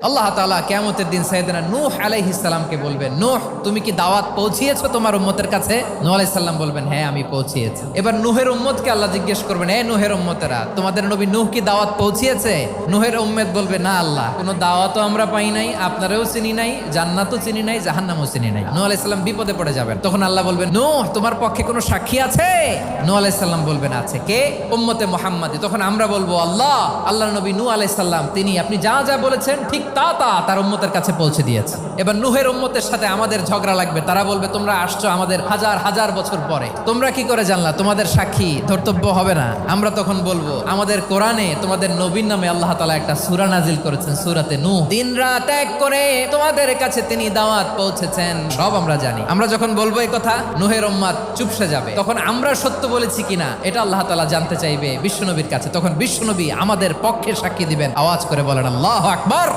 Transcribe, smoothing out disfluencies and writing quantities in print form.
আল্লাহ তাআলা কিয়ামতের দিন সাইয়েদনা নূহ আলাইহিস সালামকে বলবেন, নূহ তুমি কি দাওয়াত পৌঁছিয়েছো তোমার উম্মতের কাছে? নূহ আলাইহিস সালাম বলবেন, হ্যাঁ আমি পৌঁছিয়েছি। এবার নূহের উম্মতকে আল্লাহ জিজ্ঞেস করবেন, হে নূহের উম্মতেরা, তোমাদের নবী নূহ কি দাওয়াত পৌঁছিয়েছে? নূহের উম্মত বলবে, না আল্লাহ, কোনো দাওয়াতও আমরা পাই নাই, আপনারাও চিনি নাই, জান্নাতও চিনি নাই, জাহান্নামও চিনি নাই। নূহ আলাইহিস সালাম বিপদে পড়ে যাবেন। তখন আল্লাহ বলবেন, নূহ তোমার পক্ষে কোনো সাক্ষী আছে? নূহ আলাইহিস সালাম বলবেন, আছে। কে? উম্মতে মুহাম্মাদি। তখন আমরা বলবো, আল্লাহ, আল্লাহর নবী নূহ আলাইহিস সালাম তিনি আপনি যা যা বলেছেন ঠিক তা তার উম্মতের কাছে পৌঁছে দিয়েছে। এবার নূহের উম্মতের সাথে আমাদের ঝগড়া লাগবে। তারা বলবে, তোমরা আসছো আমাদের হাজার হাজার বছর পরে, তোমরা কি করে জানলা? তোমাদের সাক্ষী ধর্তব্য হবে না? আমরা তখন বলবো, আমাদের কোরআনে তোমাদের নবীর নামে আল্লাহ তাআলা একটা সূরা নাজিল করেছেন, সূরাতে নূহ। দিন রাত এক করে তোমাদের কাছে তিনি দাওয়াত পৌঁছেছেন, সব আমরা জানি। আমরা যখন বলবো এই কথা, নূহের উম্মত চুপসে যাবে। তখন আমরা সত্য বলেছি কিনা এটা আল্লাহ তাআলা জানতে চাইবে বিশ্বনবীর কাছে। তখন বিশ্বনবী আমাদের পক্ষে সাক্ষী দিবেন। আওয়াজ করে বলেন আল্লাহু আকবার।